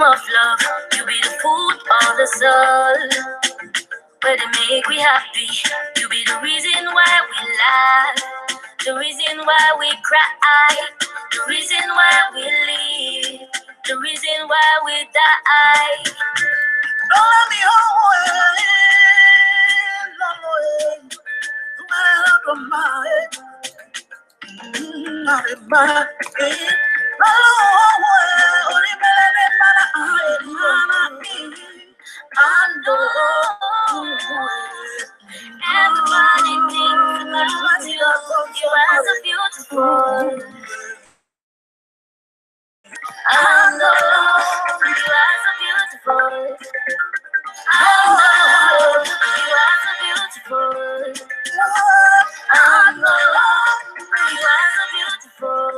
of love. You be the food of the soul. But it make we happy. You be the reason why we laugh, the reason why we cry, the reason why we live, the reason why we die. Don't let me hold everybody thinks about you. You are so beautiful. I know you are so beautiful. I know you are so beautiful. I know you are so beautiful.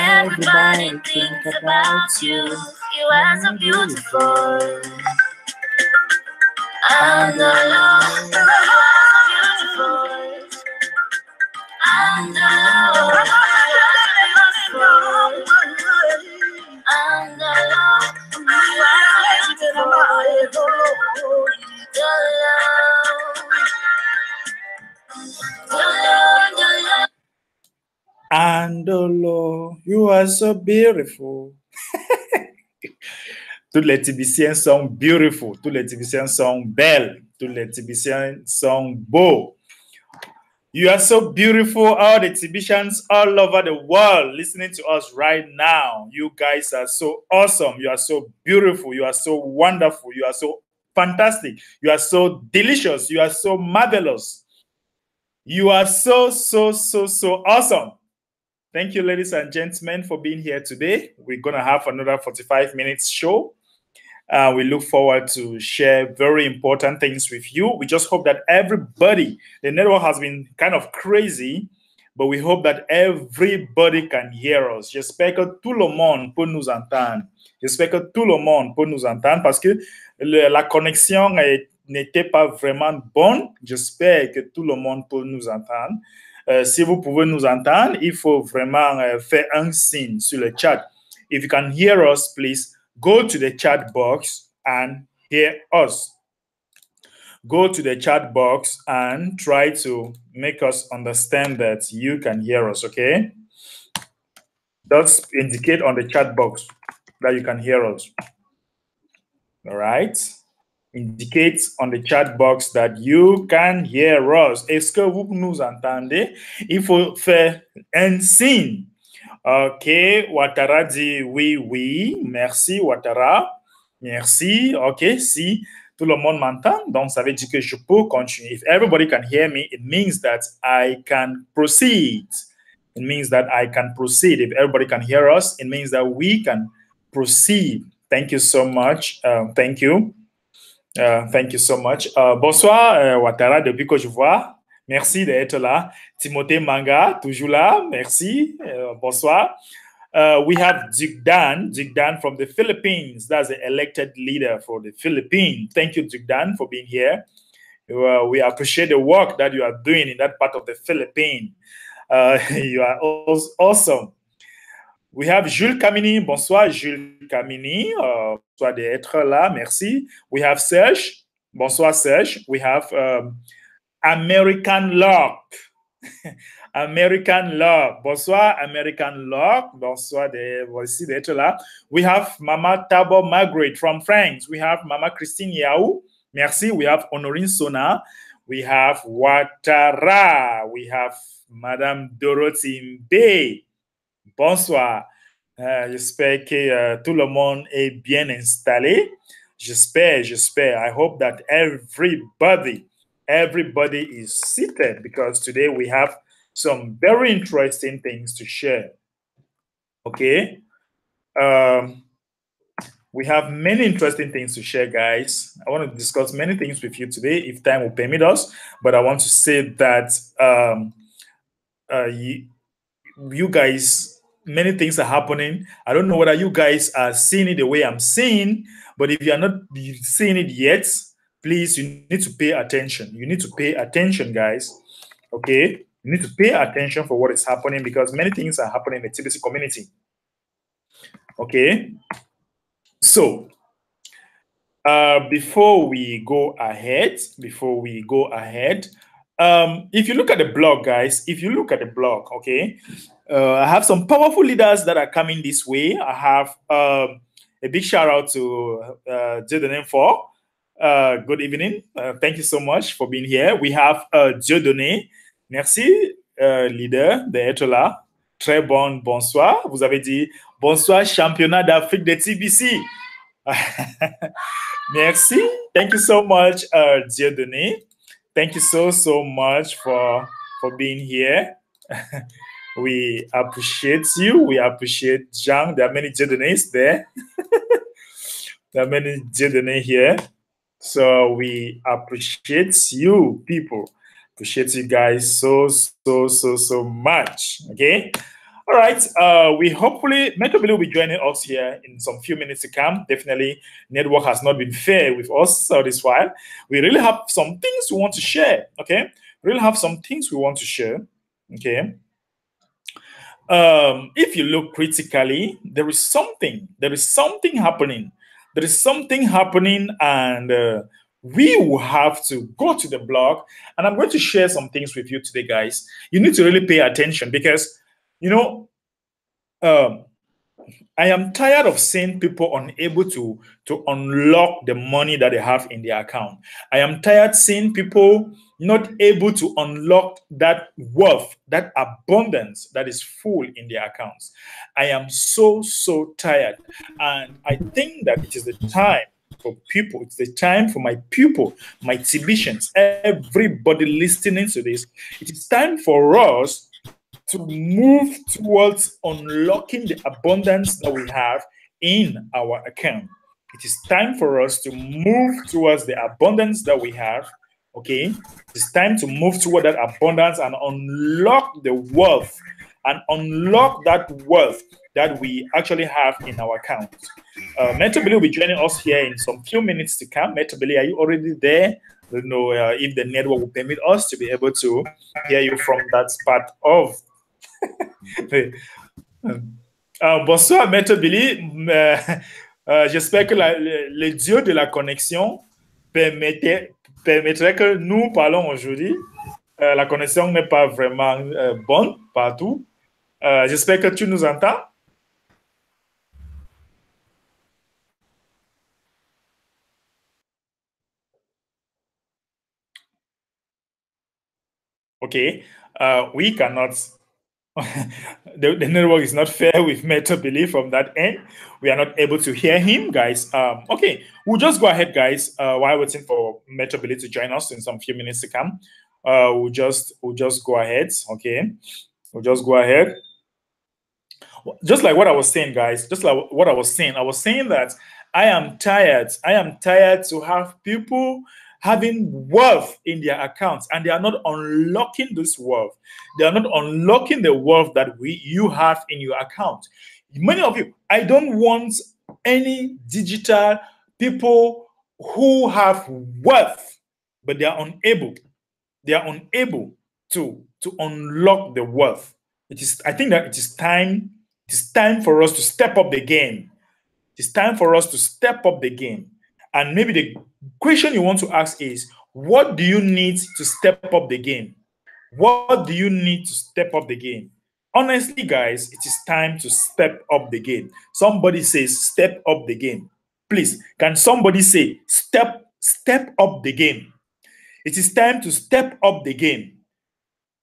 Everybody think about you. You are so beautiful. I know you are so beautiful. I know you are so beautiful. I know you are beautiful. Andolo, you are so beautiful. Toutes les Tibiciens sont beautiful. Tous les Tibiciens sont belles. Tous les Tibiciens sont beaux. You are so beautiful. All the Tibicians all over the world listening to us right now. You guys are so awesome. You are so beautiful. You are so wonderful. You are so fantastic. You are so delicious. You are so marvelous. You are so awesome. Thank you, ladies and gentlemen, for being here today. We're going to have another 45 minutes show. We look forward to share very important things with you. We just hope that everybody, the network has been kind of crazy, but we hope that everybody can hear us. J'espère que tout le monde peut nous entendre. J'espère que tout le monde peut nous entendre parce que la connexion n'était pas vraiment bonne. J'espère que tout le monde peut nous entendre. Si vous pouvez nous entendre, il faut vraiment faire un signe sur le chat. If you can hear us, please go to the chat box and hear us. Go to the chat box and try to make us understand that you can hear us, okay? Just indicate on the chat box that you can hear us. All right? Indicate on the chat box that you can hear us. Est-ce que vous nous entendez? Il faut faire un signe. OK, Ouattara dit oui. Merci, Ouattara. Merci. OK, si tout le monde m'entend, donc ça veut dire que je peux continuer. If everybody can hear me, it means that I can proceed. It means that I can proceed. If everybody can hear us, it means that we can proceed. Thank you so much. Thank you. Thank you so much. Bonsoir, Ouattara, depuis que je vois. Merci d'être là. Timothée Manga, toujours là. Merci. Bonsoir. We have Duke Dan from the Philippines. That's the elected leader for the Philippines. Thank you, Duke Dan, for being here. We appreciate the work that you are doing in that part of the Philippines. You are awesome. We have Jules Camini. Bonsoir, Jules Camini. Bonsoir d'être là. Merci. We have Serge. Bonsoir, Serge. We have American Lock. American Lock. Bonsoir, American Lock. Bonsoir, voici d'être là. We have Mama Tabo Margaret from France. We have Mama Christine Yao. Merci. We have Honorine Sona. We have Ouattara. We have Madame Dorothy Mbe. Bonsoir. J'espère que tout le monde est bien installé. J'espère. I hope that everybody is seated because today we have some very interesting things to share. Okay. Um, we have many interesting things to share, guys. I want to discuss many things with you today if time will permit us. But I want to say that you guys, many things are happening. I don't know whether you guys are seeing it the way I'm seeing, but if you are not seeing it yet, please, you need to pay attention. You need to pay attention, guys. Okay? You need to pay attention for what is happening because many things are happening in the TBC community. Okay? So, before we go ahead, if you look at the blog, guys, okay, I have some powerful leaders that are coming this way. I have a big shout out to Dieudonné for. Good evening. Thank you so much for being here. We have Dieudonné. Merci, leader d'être là. Très bon, bonsoir. Vous avez dit bonsoir, championnat d'Afrique de TBC. Merci. Thank you so much, Dieudonné. Thank you so much for being here. We appreciate you. We appreciate Jean. There are many Dieudonnés there. There are many Dieudonné here. So we appreciate you, people. Appreciate you guys so much. Okay. All right. We hopefully Metro will be joining us here in some few minutes to come. Definitely, network has not been fair with us so this while. We really have some things we want to share. Okay. We really have some things we want to share. Okay. If you look critically, there is something happening. There is something happening, and we will have to go to the blog. And I'm going to share some things with you today, guys. You need to really pay attention because, you know, I am tired of seeing people unable to unlock the money that they have in their account. I am tired seeing people not able to unlock that wealth, that abundance that is full in their accounts. I am so tired. And I think that it is the time for people, it's the time for my people, my Tibetians, everybody listening to this. It is time for us to move towards unlocking the abundance that we have in our account. It is time for us to move towards the abundance that we have. Okay, it's time to move toward that abundance and unlock the wealth and unlock that wealth that we actually have in our account. Metro will be joining us here in some few minutes to come. Metro, are you already there? I don't know if the network will permit us to be able to hear you from that part of. Bonsoir, Maître Billy. J'espère que le dieu de la connexion permettrait que nous parlons aujourd'hui. La connexion n'est pas vraiment bonne partout. J'espère que tu nous entends. Okay. We cannot. The network is not fair with Meta Billy from that end. We are not able to hear him, guys. Okay, we'll just go ahead, guys, while waiting for Meta Billy to join us in some few minutes to come. We'll just go ahead. Okay, we'll just go ahead. Just like what I was saying, guys. Just like what I was saying that I am tired. I am tired to have people having wealth in their accounts and they are not unlocking this wealth. They are not unlocking the wealth that you have in your account. Many of you, I don't want any digital people who have wealth, but they are unable. They are unable to unlock the wealth. I think that it is time for us to step up the game. It's time for us to step up the game. And maybe the question you want to ask is, what do you need to step up the game? What do you need to step up the game? Honestly, guys, it is time to step up the game. Somebody says, step up the game. Please, can somebody say, step up the game? It is time to step up the game.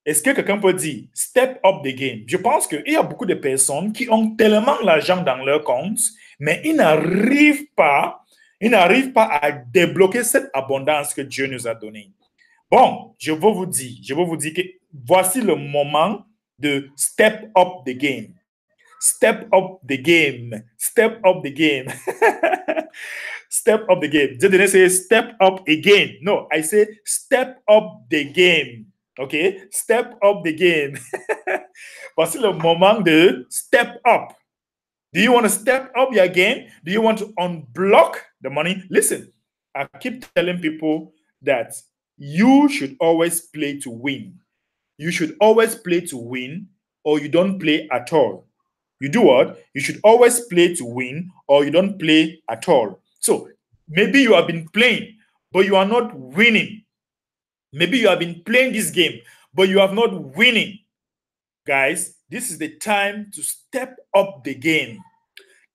Est-ce que quelqu'un peut dire step up the game? Je pense qu'il y a beaucoup de personnes qui ont tellement l'argent dans leur compte, mais ils n'arrivent pas à débloquer cette abondance que Dieu nous a donnée. Bon, je veux vous dire que voici le moment de step up the game. Step up the game. Step up the game. Step up the game. Je didn't say step up again. No, I say step up the game. OK? Step up the game. Voici le moment de step up. Do you want to step up your game? Do you want to unblock the money? Listen, I keep telling people that you should always play to win. You should always play to win, or you don't play at all. You do what? You should always play to win, or you don't play at all. So maybe you have been playing, but you are not winning. Maybe you have been playing this game, but you have not winning. Guys, this is the time to step up the game.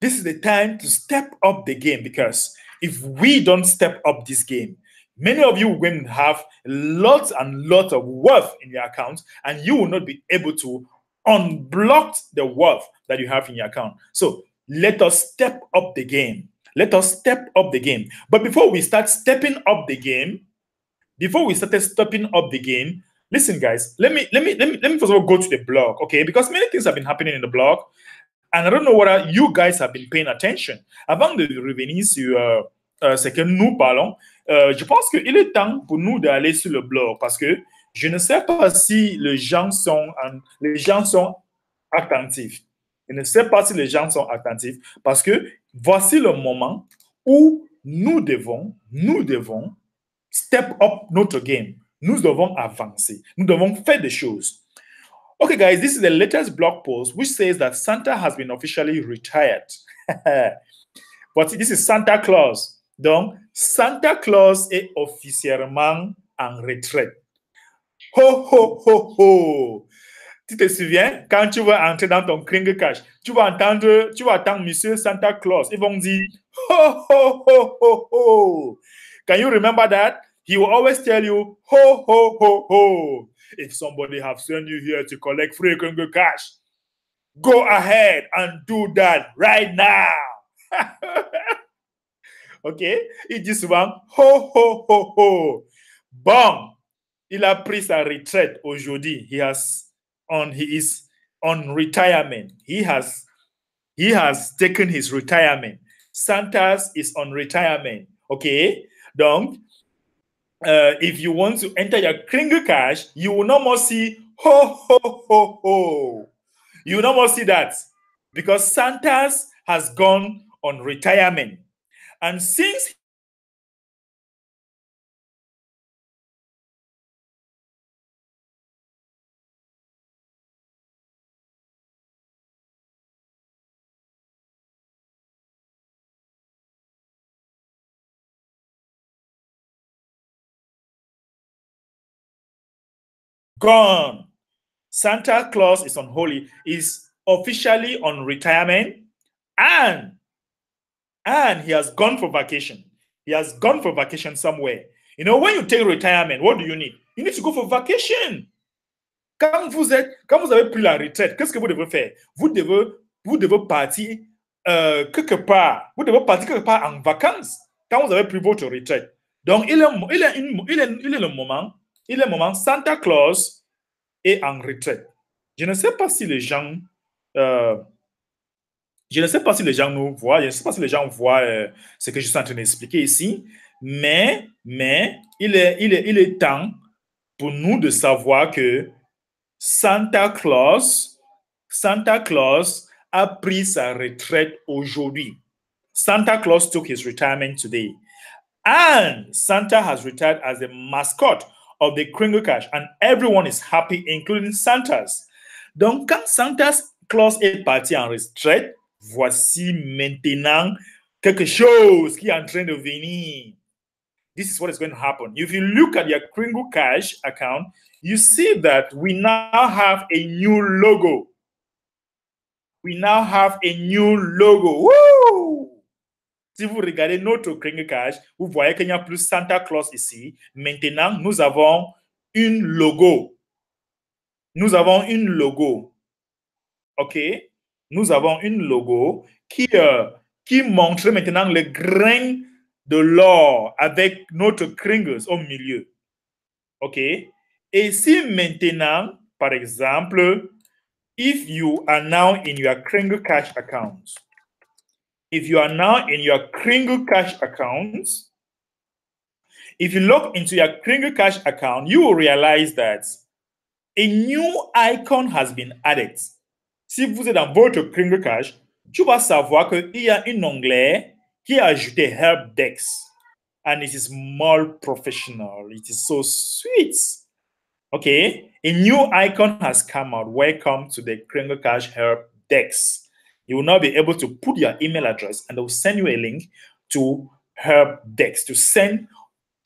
This is the time to step up the game, because if we don't step up this game, many of you will have lots and lots of wealth in your account, and you will not be able to unblock the wealth that you have in your account. So let us step up the game. Let us step up the game. But before we start stepping up the game, listen, guys, let me first of all go to the blog, okay? Because many things have been happening in the blog, and I don't know whether you guys have been paying attention. Avant de revenir sur ce que nous parlons, je pense qu'il est temps pour nous d'aller sur le blog, parce que je ne sais pas si les gens sont attentifs. Je ne sais pas si les gens sont attentifs, parce que voici le moment où nous devons step up notre game. Nous devons avancer. Nous devons faire des choses. Okay, guys, this is the latest blog post which says that Santa has been officially retired. But this is Santa Claus. Donc, Santa Claus est officiellement en retraite. Ho, ho, ho, ho. Tu te souviens, quand tu vas entrer dans ton kringle cash, tu vas entendre Monsieur Santa Claus. Ils vont dire, ho, ho, ho, ho, ho. Can you remember that? He will always tell you, ho, ho, ho, ho. If somebody have sent you here to collect free kringle cash, go ahead and do that right now. OK? Il dit souvent, ho, ho, ho, ho. Bon, il a pris sa retraite aujourd'hui. He is on retirement. He has taken his retirement. Santa's is on retirement. Okay? Donc, if you want to enter your kringle cash, you will no more see ho, ho, ho, ho. You will no more see that, because Santa's has gone on retirement. And since gone, Santa Claus is officially on retirement, and he has gone for vacation. He has gone for vacation somewhere. You know, when you take retirement, what do you need? You need to go for vacation. Quand vous avez pris la retraite, qu'est-ce que vous devez faire? Vous devez partir quelque part. Vous devez partir quelque part en vacances quand vous avez pris votre retraite. Donc, il est le moment, Santa Claus est en retraite. Je ne sais pas si les gens nous voient, je ne sais pas si les gens voient ce que je suis en train d'expliquer ici, mais il est temps pour nous de savoir que Santa Claus a pris sa retraite aujourd'hui. Santa Claus took his retirement today. And Santa has retired as the mascot of the Kringle Cash, and everyone is happy, including Santa's. Donc, quand Santa Claus est parti en retraite, voici maintenant quelque chose qui est en train de venir. This is what is going to happen. If you look at your Kringle Cash account, you see that we now have a new logo. We now have a new logo. Woo! Si vous regardez notre Kringle Cash, vous voyez qu'il n'y a plus Santa Claus ici. Maintenant, nous avons un logo. nous avons une logo. OK? Nous avons une logo qui montre maintenant le grain de l'or avec notre Kringles au milieu. OK? Et si maintenant, par exemple, if you are now in your Kringle Cash account, if you are now in your Kringle Cash account, if you log into your Kringle Cash account, you will realize that a new icon has been added. Si vous êtes dans votre Kringle Cash, tu vas savoir qu'il y a un onglet qui est ajouté Help Desk. And it is more professional. It is so sweet. Okay, a new icon has come out. Welcome to the Kringle Cash Help Desk. You will now be able to put your email address and they'll send you a link to Help Desk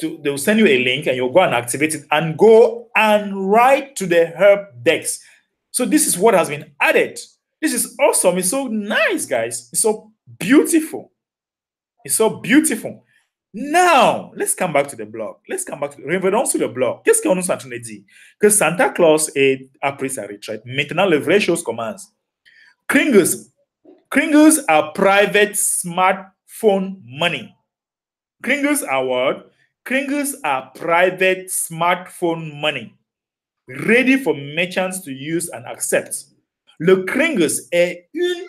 they'll send you a link and you'll go and activate it and go and write to the Help Desk. So this is what has been added. This is awesome. It's so nice, guys. It's so beautiful. It's so beautiful. Now, let's come back to the blog. Revenons sur le blog. Qu'est-ce qu'on nous est en train de dire? Que Santa Claus a pris sa retraite. Maintenant, les vraies choses commencent. Kringles are private smartphone money. Kringles are what? Kringles are private smartphone money. Ready for merchants to use and accept. Le Kringles est une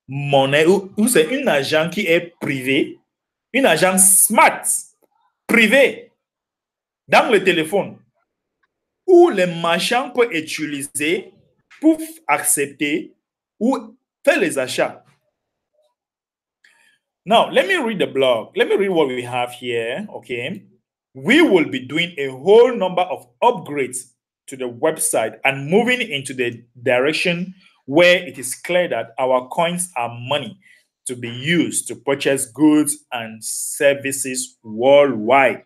monnaie ou c'est un agent qui est privé, un agent smart, privé, dans le téléphone, où les marchands peuvent utiliser pour accepter ou faire les achats. Now, let me read the blog. Let me read what we have here, okay? We will be doing a whole number of upgrades to the website and moving into the direction where it is clear that our coins are money to be used to purchase goods and services worldwide.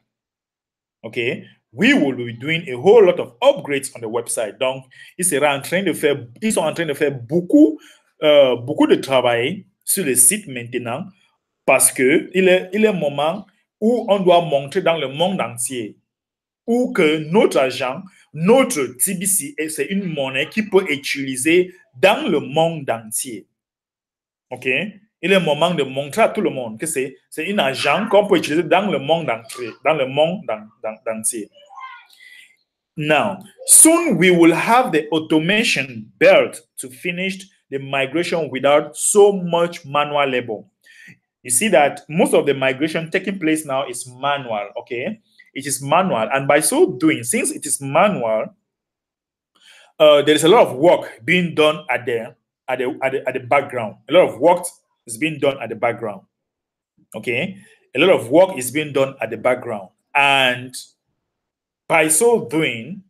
Okay? We will be doing a whole lot of upgrades on the website. Donc, ils sont en train de faire beaucoup de travail sur le site maintenant parce que il est moment où on doit montrer dans le monde entier ou que notre argent, notre TBC, c'est une monnaie qui peut être utilisée dans le monde entier. OK? Il est moment de montrer à tout le monde que c'est un argent qu'on peut utiliser dans le monde entier. Now, soon we will have the automation built to finish the migration without so much manual labor. You see that most of the migration taking place now is manual, okay? It is manual, and by so doing, since it is manual, there is a lot of work being done at the background. A lot of work is being done at the background. Okay, a lot of work is being done at the background, and by so doing,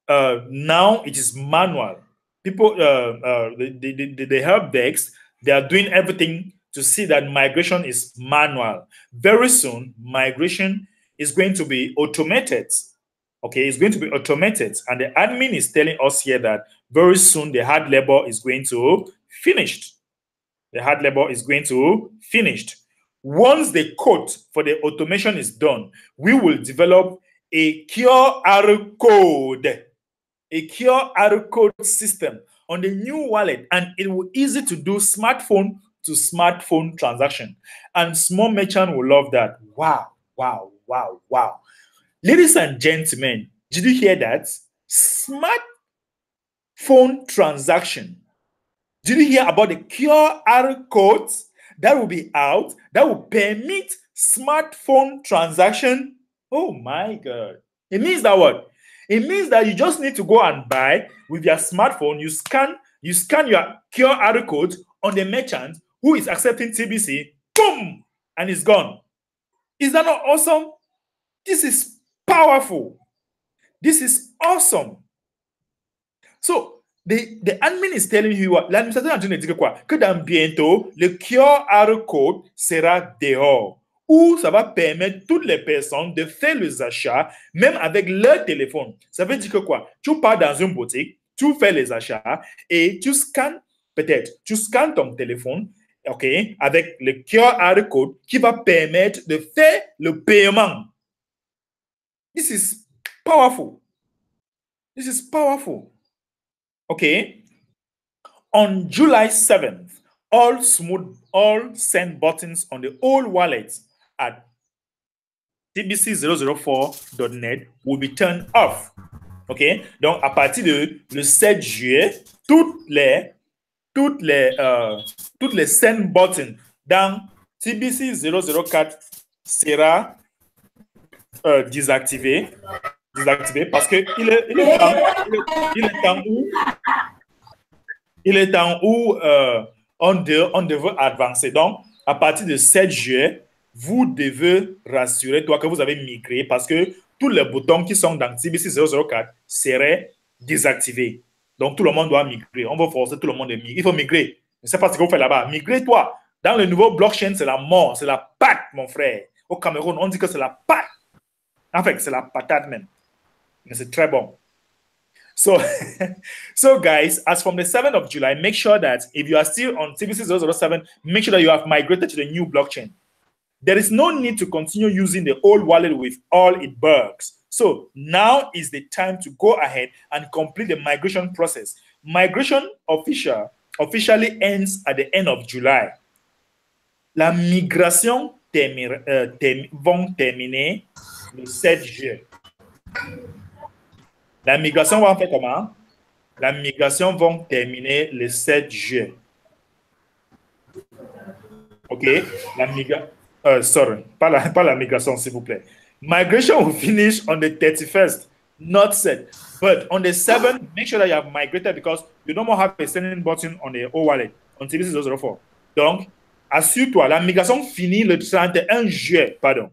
now it is manual. People, the help desks, they are doing everything to see that migration is manual. Very soon, migration is going to be automated. Okay, it's going to be automated. And the admin is telling us here that very soon the hard labor is going to finished. The hard labor is going to finished. Once the code for the automation is done, we will develop a QR code, a QR code system on the new wallet, and it will be easy to do smartphone to smartphone transaction. And small merchant will love that. Wow, wow, wow, wow. Ladies and gentlemen, did you hear that? Smartphone transaction. Did you hear about the QR codes that will be out that will permit smartphone transaction? Oh my God. It means that what? It means that you just need to go and buy with your smartphone. You scan your QR code on the merchant who is accepting TBC. Boom! And it's gone. Is that not awesome? This is powerful. This is awesome. So, the admin is telling you, l'administrateur est en train de dire quoi? Que dans bientôt, le QR code sera dehors, où ça va permettre toutes les personnes de faire les achats, même avec leur téléphone. Ça veut dire que quoi? Tu pars dans une boutique, tu fais les achats et tu scannes ton téléphone, ok, avec le QR code qui va permettre de faire le paiement. This is powerful. This is powerful. Okay. On July 7th, all send buttons on the old wallet at tbc004.net will be turned off. OK? Donc, à partir de le 7 juillet, toutes les send buttons dans TBC004 sera désactivé parce que il est temps où on devrait avancer. Donc, à partir de 7 juillet, vous devez rassurer toi que vous avez migré parce que tous les boutons qui sont dans TBC004 seraient désactivés. Donc, tout le monde doit migrer. On va forcer tout le monde à migrer. Il faut migrer. Je ne sais pas ce que vous faites là-bas. Migrez, toi. Dans le nouveau blockchain, c'est la mort. C'est la patte, mon frère. Au Cameroun, on dit que c'est la patte. En fait, c'est la patate même. Mais c'est très bon. So, so guys, as from the 7th of July, make sure that if you are still on TBC007, make sure that you have migrated to the new blockchain. There is no need to continue using the old wallet with all its bugs. So now is the time to go ahead and complete the migration process. Migration officially ends at the end of July. La migration vont terminer le 7 juillet. La migration va faire comment? La migration va terminer le 7 juillet. OK? La migration. Sorry, pas la migration, s'il vous plaît. Migration will finish on the 31st, not set. But on the 7th, make sure that you have migrated because you no more have a sending button on the old wallet on TBC004. Donc, assure-toi, la migration finit le 31 juillet, pardon,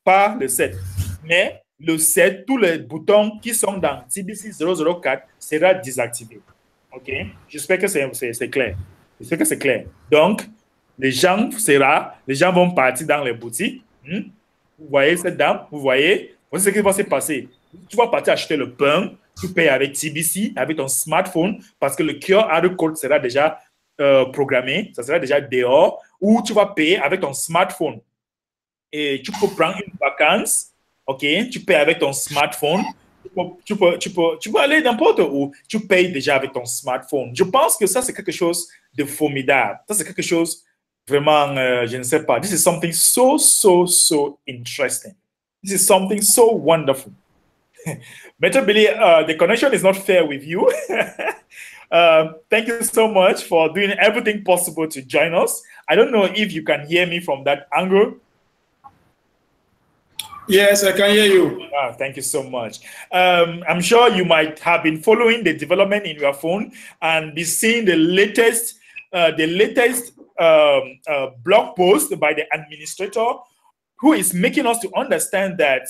pas le 7. Mais le 7, tous les boutons qui sont dans TBC004 seront désactivés. OK? J'espère que c'est clair. J'espère que c'est clair. Donc, les gens vont partir dans les boutiques. Vous voyez cette dame? Vous voyez ce qui va se passer. Tu vas partir acheter le pain. Tu payes avec TBC, avec ton smartphone, parce que le QR code sera déjà programmé. Ça sera déjà dehors. Ou tu vas payer avec ton smartphone. Et tu peux prendre une vacance. OK? Tu payes avec ton smartphone. Tu peux aller n'importe où. Tu payes déjà avec ton smartphone. Je pense que ça, c'est quelque chose de formidable. Ça, c'est quelque chose vraiment, je ne sais pas. This is something so interesting. This is something so wonderful. Mr. Billy, the connection is not fair with you. Thank you so much for doing everything possible to join us. I don't know if you can hear me from that angle. Yes, I can hear you. Oh, thank you so much. I'm sure you might have been following the development in your phone and be seeing the latest blog post by the administrator who is making us to understand that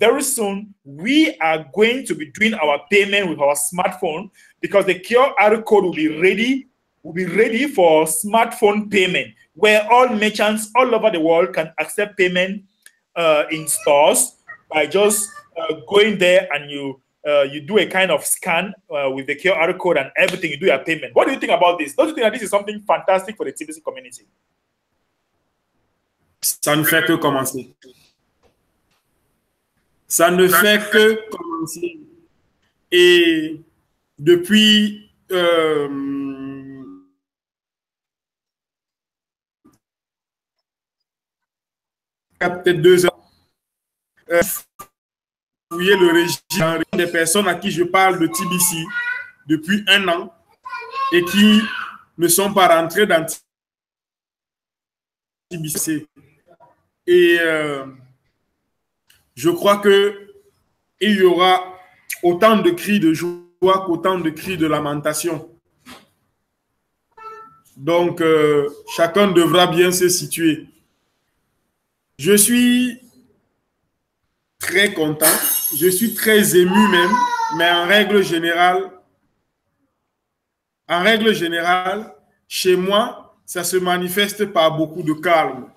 very soon we are going to be doing our payment with our smartphone because the QR code will be ready for smartphone payment where all merchants all over the world can accept payment in stores by just going there and you do a kind of scan with the QR code and everything, you do your payment. What do you think about this? Don't you think that this is something fantastic for the TBC community? Ça ne fait que commencer. Ça ne fait que commencer. Et depuis peut-être 2 ans, fouiller le régime des personnes à qui je parle de TBC depuis 1 an et qui ne sont pas rentrées dans TBC. Et je crois qu'il y aura autant de cris de joie qu'autant de cris de lamentation. Donc, chacun devra bien se situer. Je suis très content, je suis très ému même, mais en règle générale, chez moi, ça se manifeste par beaucoup de calme.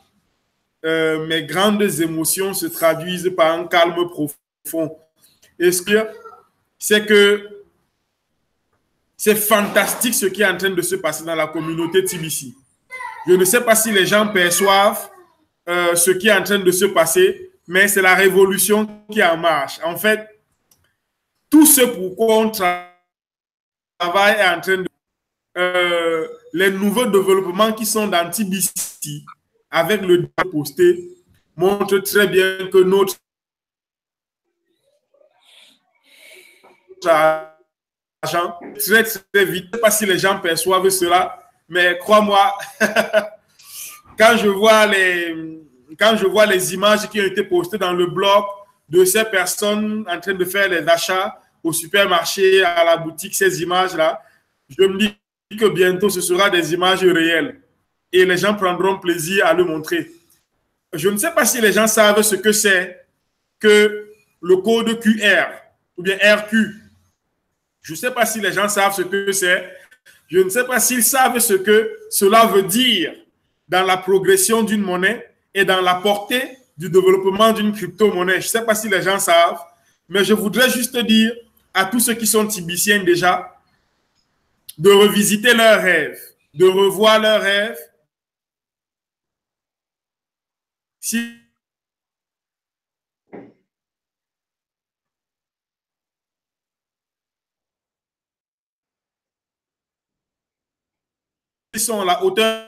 Mes grandes émotions se traduisent par un calme profond. Et ce que c'est que c'est fantastique ce qui est en train de se passer dans la communauté TBC. Je ne sais pas si les gens perçoivent ce qui est en train de se passer, mais c'est la révolution qui est en marche. En fait, tout ce pourquoi on travaille est en train de... les nouveaux développements qui sont dans TBC avec le posté montrent très bien que notre argent très très vite. Je ne sais pas si les gens perçoivent cela, mais crois-moi, quand je vois les images qui ont été postées dans le blog de ces personnes en train de faire les achats au supermarché, à la boutique, ces images-là, je me dis que bientôt ce sera des images réelles et les gens prendront plaisir à le montrer. Je ne sais pas si les gens savent ce que c'est que le code QR ou bien RQ. Je ne sais pas si les gens savent ce que c'est. Je ne sais pas s'ils savent ce que cela veut dire dans la progression d'une monnaie et dans la portée du développement d'une crypto-monnaie. Je ne sais pas si les gens savent, mais je voudrais juste dire à tous ceux qui sont tibiciens déjà de revisiter leurs rêves, de revoir leurs rêves. Si ils sont à la hauteur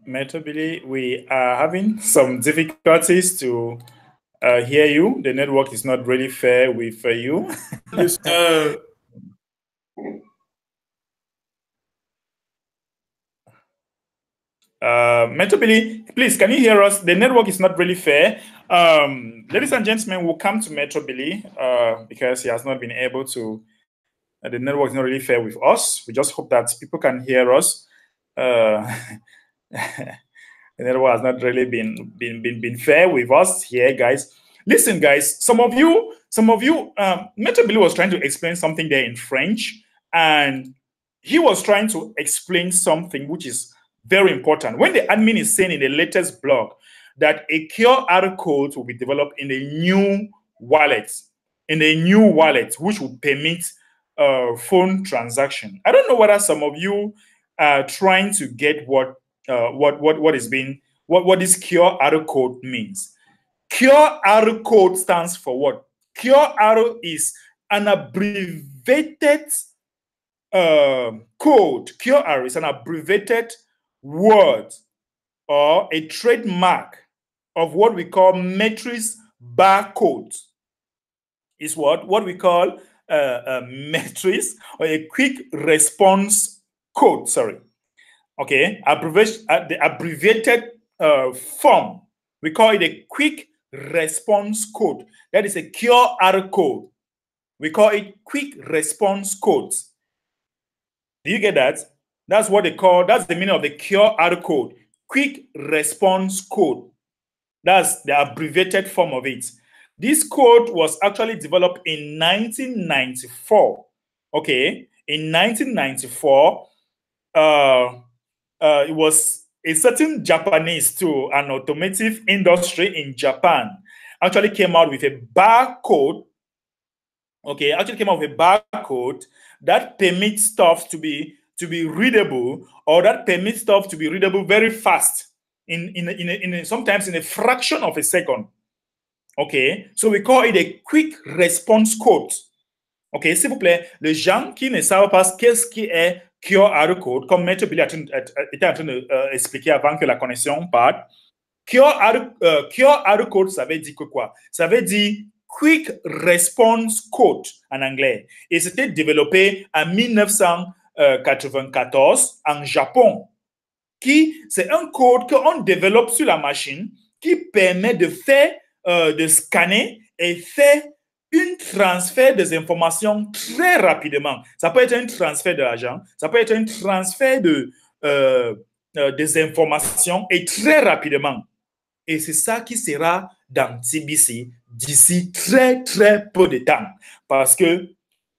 Metro Billy, we are having some difficulties to hear you. The network is not really fair with you. Metro Billy, please, can you hear us? The network is not really fair. Ladies and gentlemen, we'll come to Metro Billy because he has not been able to. The network is not really fair with us. We just hope that people can hear us. The network has not really been fair with us here, guys. Listen, guys, some of you, Metro Billy was trying to explain something there in French, and he was trying to explain something which is very important. When the admin is saying in the latest blog that a QR code will be developed in a new wallet, which will permit phone transaction. I don't know whether some of you are trying to get what this QR code means. QR code stands for what? QR is an abbreviated code. QR is an abbreviated word or a trademark of what we call matrix barcode. Is what we call a matrix or a quick response code. Sorry. Okay, the abbreviated form, we call it a quick response code. That is a QR code. We call it quick response codes. Do you get that? That's what they call, that's the meaning of the QR code. Quick response code. That's the abbreviated form of it. This code was actually developed in 1994. Okay, in 1994, it was a certain Japanese to an automotive industry in Japan actually came out with a barcode. Okay, actually came out with a barcode that permits stuff to be readable, or that permits stuff to be readable very fast sometimes in a fraction of a second. Okay, so we call it a quick response code. Ok, s'il vous plaît, les gens qui ne savent pas qu'est-ce qui est QR code, comme Maître Billy était en train d'expliquer avant que la connexion parte, QR code, ça veut dire que quoi? Ça veut dire Quick Response Code en anglais. Et c'était développé en 1994 en Japon. C'est un code qu'on développe sur la machine qui permet de faire, de scanner et faire un transfert des informations très rapidement. Ça peut être un transfert de l'argent, ça peut être un transfert des informations et très rapidement. Et c'est ça qui sera dans TBC d'ici très, très peu de temps parce que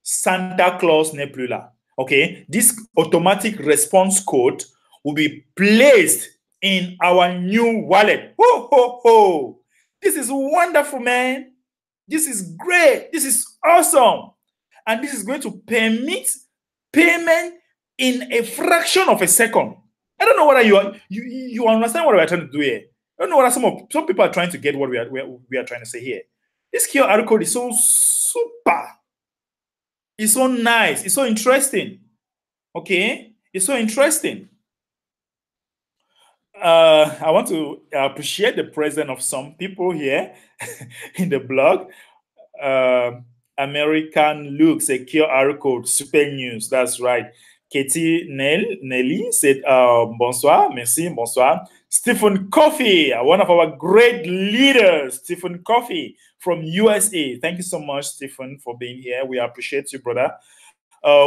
Santa Claus n'est plus là. Okay? This automatic response code will be placed in our new wallet. Ho, ho, ho. This is wonderful, man. This is great. This is awesome. And this is going to permit payment in a fraction of a second. I don't know whether you understand what we're trying to do here. I don't know whether some people are trying to get what we are trying to say here. This QR code is so super. It's so nice. It's so interesting. Okay? It's so interesting. I want to appreciate the presence of some people here in the blog. American Luke said QR code, super news. That's right. Katie Nelly said bonsoir, merci, bonsoir. Stephen Coffey, one of our great leaders, Stephen Coffey from USA. Thank you so much, Stephen, for being here. We appreciate you, brother.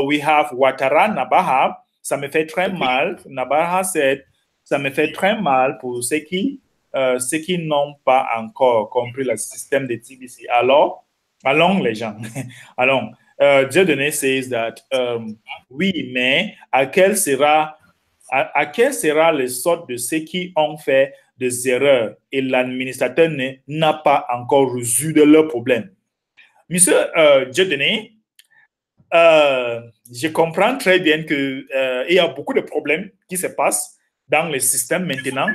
We have Ouattara Nabaha. Ça me fait très mal. Nabaha said, ça me fait très mal pour ceux qui n'ont pas encore compris le système de TBC. Alors, allons les gens. Allons. Dieudonné says that, oui, mais à quel sera le sort de ceux qui ont fait des erreurs et l'administrateur n'a pas encore résolu leur problème? Monsieur Dieudonné, je comprends très bien qu'il y a beaucoup de problèmes qui se passent dans le système maintenant,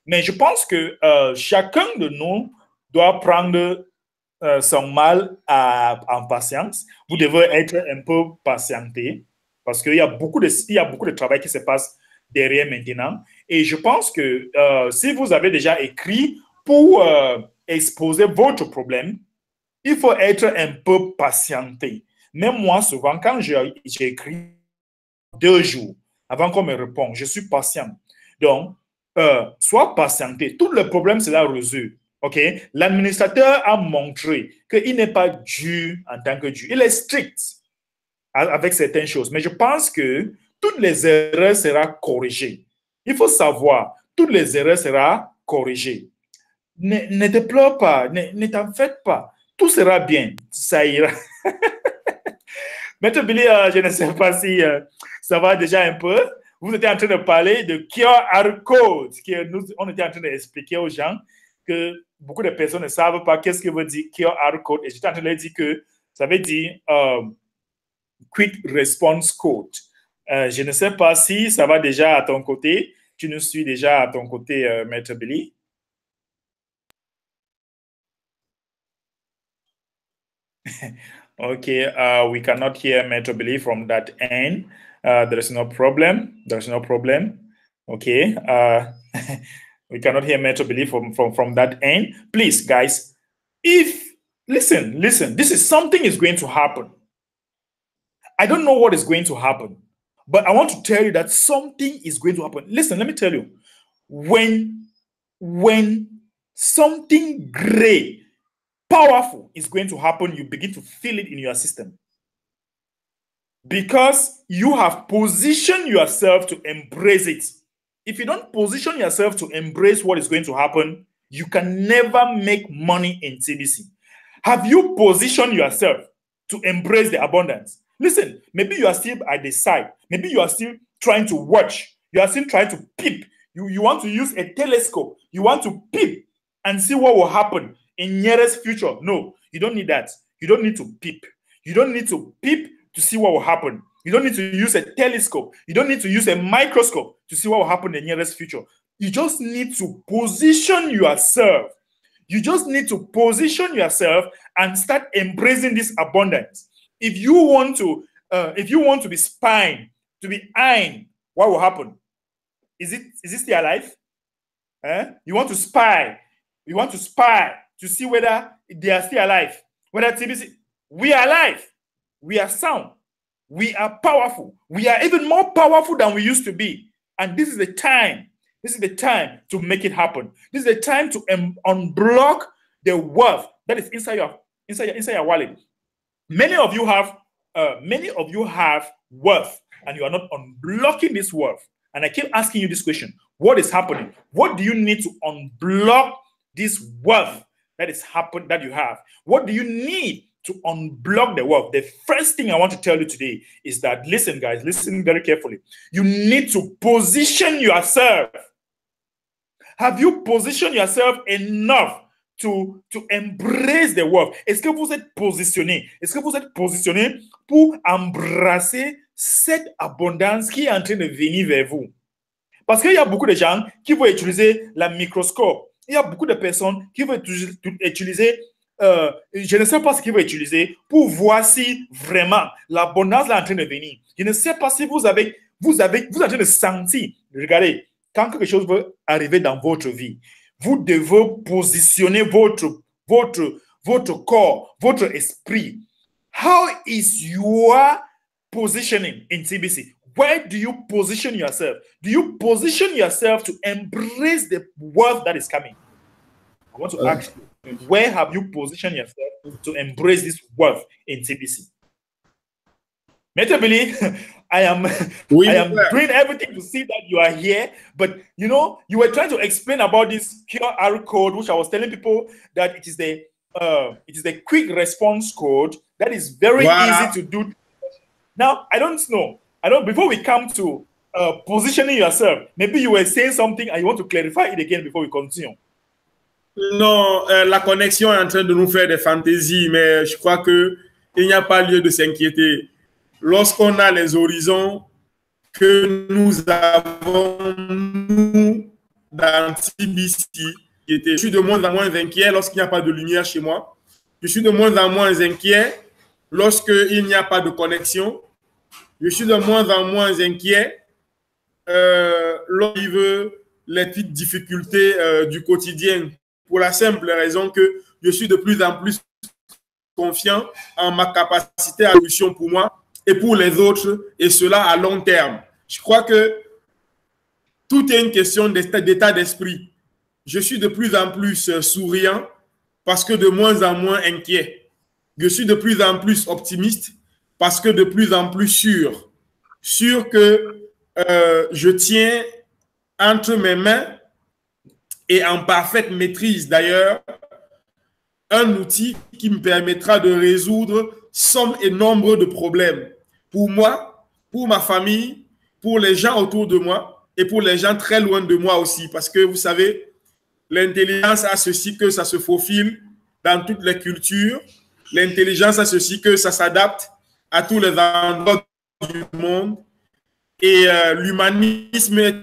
mais je pense que chacun de nous doit prendre son mal en patience. Vous devez être un peu patienté parce qu'il y a beaucoup de travail qui se passe derrière maintenant. Et je pense que si vous avez déjà écrit pour exposer votre problème, il faut être un peu patienté. Même moi, souvent, quand j'écris 2 jours avant qu'on me réponde, je suis patient. Donc, sois patienté. Tout le problème sera résolu. OK? L'administrateur a montré qu'il n'est pas dur en tant que dur. Il est strict avec certaines choses. Mais je pense que toutes les erreurs seront corrigées. Il faut savoir, toutes les erreurs seront corrigées. Ne te pleure pas, ne t'en faites pas. Tout sera bien. Ça ira. Maître Billy, je ne sais pas si ça va déjà un peu. Vous étiez en train de parler de QR code, on était en train d'expliquer aux gens que beaucoup de personnes ne savent pas qu'est-ce que veut dire QR code. Et j'étais en train de leur dire que ça veut dire Quick Response Code. Je ne sais pas si ça va déjà à ton côté. Tu nous suis déjà à ton côté, Maître Billy. Okay, we cannot hear Maître Billy from that end. There is no problem. There is no problem. Okay. We cannot hear Maître Billy from that end. Please, guys, listen, this is something is going to happen. I don't know what is going to happen, but I want to tell you that something is going to happen. Listen, let me tell you, when something great, powerful is going to happen, you begin to feel it in your system. Because you have positioned yourself to embrace it. If you don't position yourself to embrace what is going to happen, you can never make money in TBC. Have you positioned yourself to embrace the abundance? Listen, maybe you are still at the side. Maybe you are still trying to watch. You are still trying to peep. You want to use a telescope. You want to peep and see what will happen in nearest future. No, you don't need that. You don't need to peep. You don't need to peep to see what will happen. You don't need to use a telescope. You don't need to use a microscope to see what will happen in the nearest future. You just need to position yourself. You just need to position yourself and start embracing this abundance. If you want to be spying, to be eyeing, what will happen? Is it still alive? You want to spy. You want to spy to see whether they are still alive. Whether TBC, we are alive. We are sound. We are powerful. We are even more powerful than we used to be. And this is the time. This is the time to make it happen. This is the time to unblock the wealth that is inside your wallet. Many of you have wealth, and you are not unblocking this wealth. And I keep asking you this question: what is happening? What do you need to unblock this wealth that you have? What do you need to unblock the wealth? The first thing I want to tell you today is that, listen, guys, listen very carefully. You need to position yourself Have you positioned yourself enough to embrace the wealth? Est-ce que vous êtes positionné? Est-ce que vous êtes positionné pour embrasser cette abondance qui est en train de venir vers vous? Parce qu'il y a beaucoup de gens qui vont utiliser la microscope. Il y a beaucoup de personnes qui vont utiliser, je ne sais pas ce qu'ils vont utiliser pour voir si vraiment l'abondance est en train de venir. Je ne sais pas si vous êtes en train de sentir. Regardez, quand quelque chose veut arriver dans votre vie, vous devez positionner votre corps, votre esprit. How is your positioning in TBC? Where do you position yourself? Do you position yourself to embrace the wealth that is coming? I want to ask you, where have you positioned yourself to embrace this wealth in TBC? Mr. Billy, I am doing everything to see that you are here, but you know, you were trying to explain about this QR code, which I was telling people that it is the quick response code that is very easy to do. Now, I don't know. Before we come to positioning yourself, maybe you were saying something and you want to clarify it again before we continue. Non, la connexion est en train de nous faire des fantaisies, mais je crois qu'il n'y a pas lieu de s'inquiéter. Lorsqu'on a les horizons que nous avons, nous, dans TBC, je suis de moins en moins inquiet lorsqu'il n'y a pas de lumière chez moi. Je suis de moins en moins inquiet lorsqu'il n'y a pas de connexion. Je suis de moins en moins inquiet lorsqu'il veut les petites difficultés du quotidien, pour la simple raison que je suis de plus en plus confiant en ma capacité à solution pour moi et pour les autres, et cela à long terme. Je crois que tout est une question d'état d'esprit. Je suis de plus en plus souriant parce que de moins en moins inquiet. Je suis de plus en plus optimiste parce que de plus en plus sûr que je tiens entre mes mains et en parfaite maîtrise d'ailleurs un outil qui me permettra de résoudre somme et nombre de problèmes pour moi, pour ma famille, pour les gens autour de moi et pour les gens très loin de moi aussi, parce que vous savez, l'intelligence a ceci que ça se faufile dans toutes les cultures, l'intelligence a ceci que ça s'adapte à tous les endroits du monde, et l'humanisme est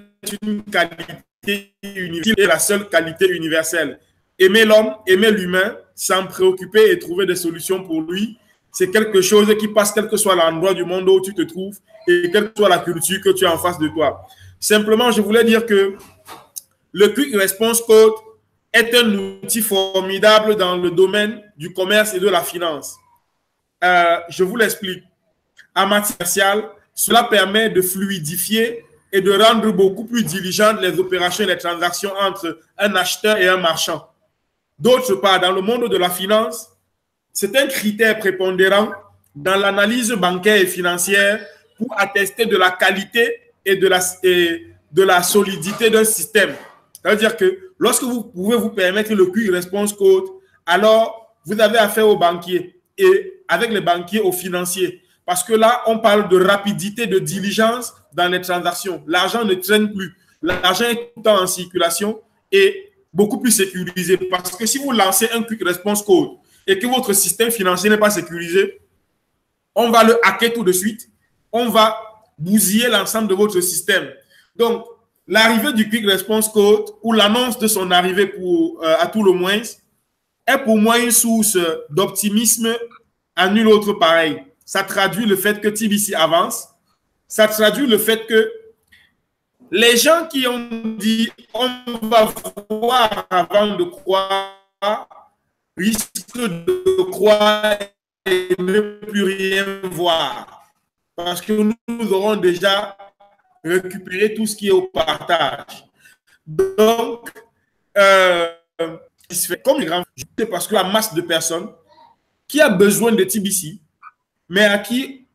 une qualité universelle, et la seule qualité universelle. Aimer l'homme, aimer l'humain, s'en préoccuper et trouver des solutions pour lui, c'est quelque chose qui passe quel que soit l'endroit du monde où tu te trouves et quelle que soit la culture que tu as en face de toi. Simplement, je voulais dire que le Quick Response Code est un outil formidable dans le domaine du commerce et de la finance. Je vous l'explique. En matière commerciale, cela permet de fluidifier et de rendre beaucoup plus diligentes les opérations et les transactions entre un acheteur et un marchand. D'autre part, dans le monde de la finance, c'est un critère prépondérant dans l'analyse bancaire et financière pour attester de la qualité et de la solidité d'un système. C'est-à-dire que lorsque vous pouvez vous permettre le Quick Response Code, alors vous avez affaire aux banquiers et avec les banquiers aux financiers. Parce que là, on parle de rapidité, de diligence dans les transactions. L'argent ne traîne plus. L'argent est tout le temps en circulation et beaucoup plus sécurisé. Parce que si vous lancez un Quick Response Code et que votre système financier n'est pas sécurisé, on va le hacker tout de suite. On va bousiller l'ensemble de votre système. Donc, l'arrivée du Quick Response Code ou l'annonce de son arrivée à tout le moins est pour moi une source d'optimisme à nul autre pareil. Ça traduit le fait que TBC avance. Ça traduit le fait que les gens qui ont dit on va voir avant de croire risquent de croire et ne plus rien voir. Parce que nous aurons déjà récupéré tout ce qui est au partage. Donc, comme les grands, parce que la masse de personnes qui a besoin de TBC, mais à qui,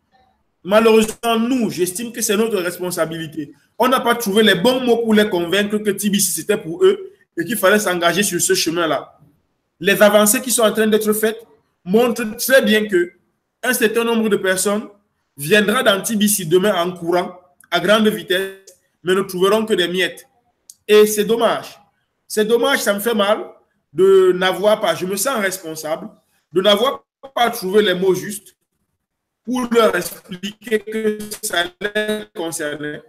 malheureusement, nous, j'estime que c'est notre responsabilité. On n'a pas trouvé les bons mots pour les convaincre que TBC, c'était pour eux et qu'il fallait s'engager sur ce chemin-là. Les avancées qui sont en train d'être faites montrent très bien qu'un certain nombre de personnes viendra dans TBC demain en courant, à grande vitesse, mais ne trouveront que des miettes. Et c'est dommage. C'est dommage, ça me fait mal de n'avoir pas, je me sens responsable, de n'avoir pas trouvé les mots justes pour leur expliquer que ça les concernait,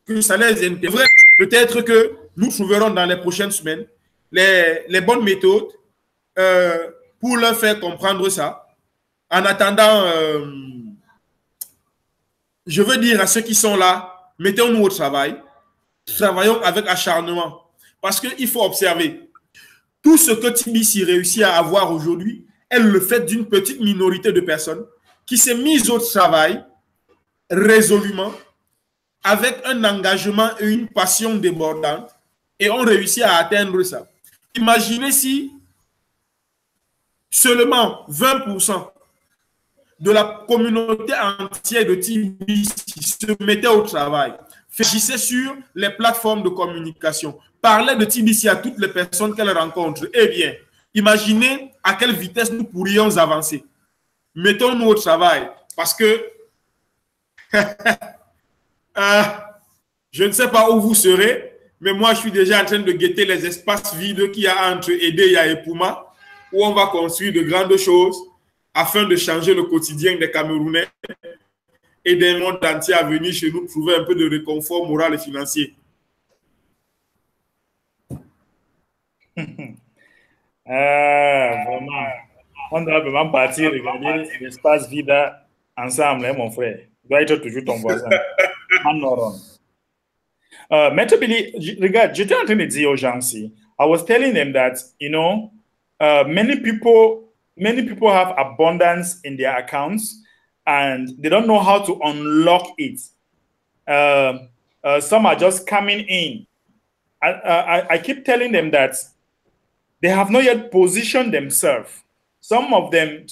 que ça les intéresse. Peut-être que nous trouverons dans les prochaines semaines les bonnes méthodes pour leur faire comprendre ça. En attendant, je veux dire à ceux qui sont là, mettons-nous au travail, travaillons avec acharnement. Parce qu'il faut observer, tout ce que TBC réussit à avoir aujourd'hui est le fait d'une petite minorité de personnes qui s'est mise au travail résolument, avec un engagement et une passion débordante, et ont réussi à atteindre ça. Imaginez si seulement 20% de la communauté entière de TBC se mettait au travail, agissait sur les plateformes de communication, parlait de TBC à toutes les personnes qu'elle rencontre. Eh bien, imaginez à quelle vitesse nous pourrions avancer. Mettons-nous au travail, parce que je ne sais pas où vous serez, mais moi, je suis déjà en train de guetter les espaces vides qu'il y a entre Edeya et Puma, où on va construire de grandes choses afin de changer le quotidien des Camerounais et des mondes entiers à venir chez nous trouver un peu de réconfort moral et financier. Vraiment. On doit vraiment partir regarder l'espace vide ensemble, hein, mon frère. Tu dois être toujours ton voisin. Maître Billy, regarde, j'étais en train de dire aux gens ici, I was telling them that, you know, many people have abundance in their accounts and they don't know how to unlock it. Some are just coming in. I keep telling them that they have not yet positioned themselves. Some of them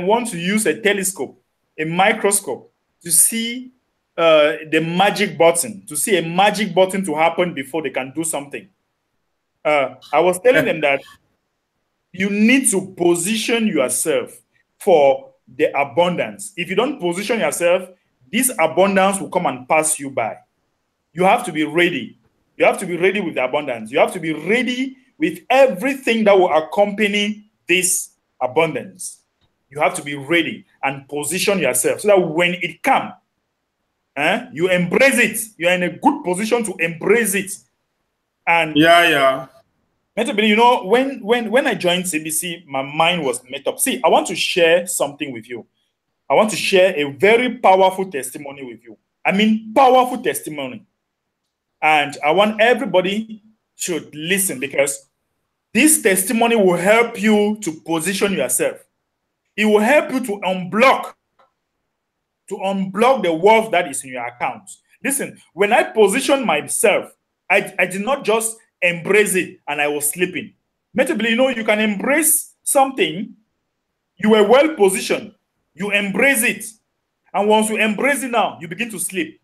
want to use a telescope, a microscope, to see the magic button, to see a magic button to happen before they can do something. I was telling them that you need to position yourself for the abundance. If you don't position yourself, this abundance will come and pass you by. You have to be ready. You have to be ready with the abundance. You have to be ready with everything that will accompany this abundance. You have to be ready and position yourself so that when it comes, you embrace it. You are in a good position to embrace it. And yeah. You know, when I joined CBC, my mind was made up. See, I want to share something with you. I want to share a very powerful testimony with you. I mean, powerful testimony. And I want everybody to listen because this testimony will help you to position yourself. It will help you to unblock the wealth that is in your account. Listen, when I position myself, I did not just embrace it and I was sleeping. Maybe, you know, you can embrace something, you were well positioned, you embrace it. And once you embrace it now, you begin to sleep.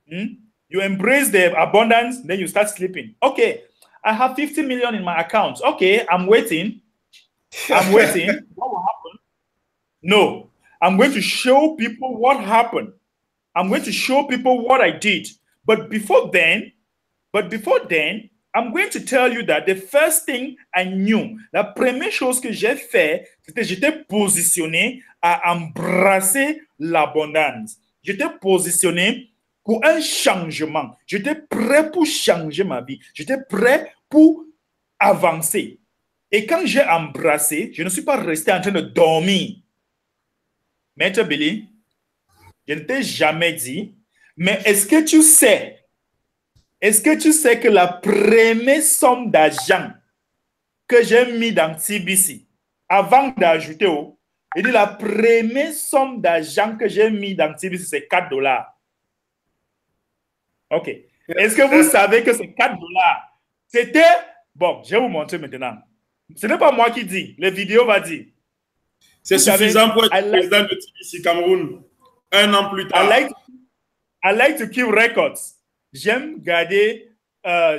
You embrace the abundance, then you start sleeping. Okay, I have 50 million in my account. Okay, I'm waiting. I'm waiting. What will happen? No, I'm going to show people what happened. I'm going to show people what I did. But before then, I'm going to tell you that the first thing I knew, la première chose que j'ai fait, c'était j'étais positionné à embrasser l'abondance. J'étais positionné pour un changement. J'étais prêt pour changer ma vie. J'étais prêt pour avancer. Et quand j'ai embrassé, je ne suis pas resté en train de dormir. Maître Billy, je ne t'ai jamais dit, mais est-ce que tu sais que la première somme d'argent que j'ai mis dans TBC, avant d'ajouter, la première somme d'argent que j'ai mis dans TBC, c'est $4. OK. Est-ce que vous savez que c'est $4? C'était... Bon, je vais vous montrer maintenant. Ce n'est pas moi qui dis. La vidéo va dire. C'est suffisant pour être président de TBC Cameroun. Un an plus tard. I like to keep records. J'aime garder, let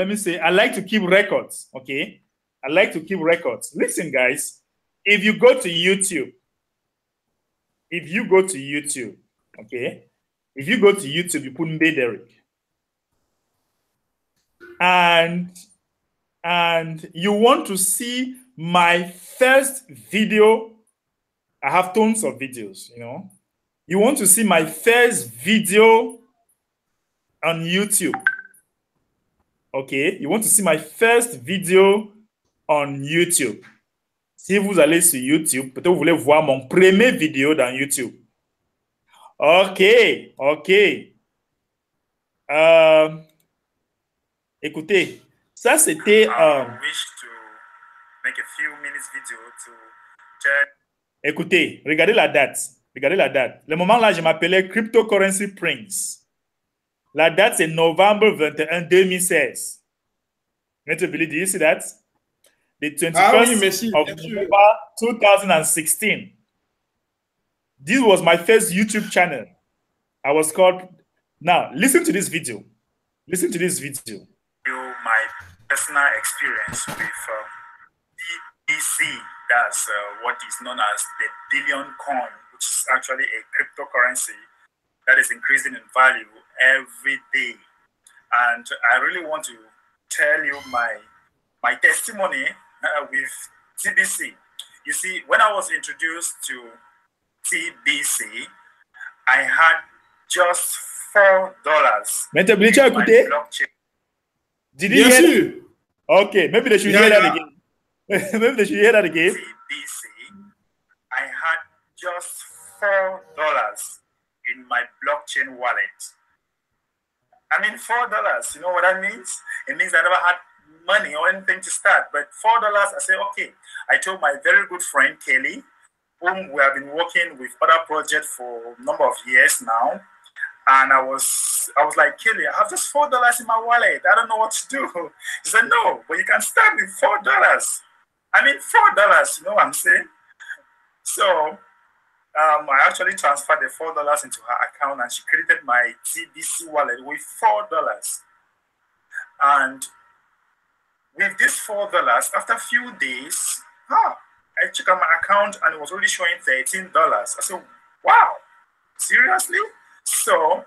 me say, I like to keep records, okay? I like to keep records. Listen, guys, if you go to YouTube, okay? If you go to YouTube, you put mbehderick. and you want to see my first video, I have tons of videos, you know. You want to see my first video on YouTube. OK, you want to see my first video on YouTube. Si vous allez sur YouTube, peut-être vous voulez voir mon premier vidéo dans YouTube. OK, OK. Écoutez, ça c'était... Écoutez, regardez la date. Regardez la date. Le moment là, je m'appelais Cryptocurrency Prince. La date, c'est novembre 21, 2016. Mr. Billy, do you see that? The 21st of November 2016. This was my first YouTube channel. I was called... Now, listen to this video. Listen to this video. My personal experience with BC, that's what is known as the billion coin, which is actually a cryptocurrency that is increasing in value every day. And I really want to tell you my testimony with TBC. You see, when I was introduced to TBC, I had just $4. Did you hear that? Okay, maybe they should hear that again. Maybe they should hear that again. TBC, I had just $4 in my blockchain wallet. I mean, $4, you know what that means? It means I never had money or anything to start, but $4, I said, okay. I told my very good friend, Kelly, whom we have been working with other projects for a number of years now. And I was like, Kelly, I have just $4 in my wallet. I don't know what to do. He said, no, but you can start with $4. I mean, $4, you know what I'm saying? So I actually transferred the $4 into her account, and she created my TBC wallet with $4. And with this $4, after a few days, I checked out my account and it was already showing $13. I said, wow, seriously? So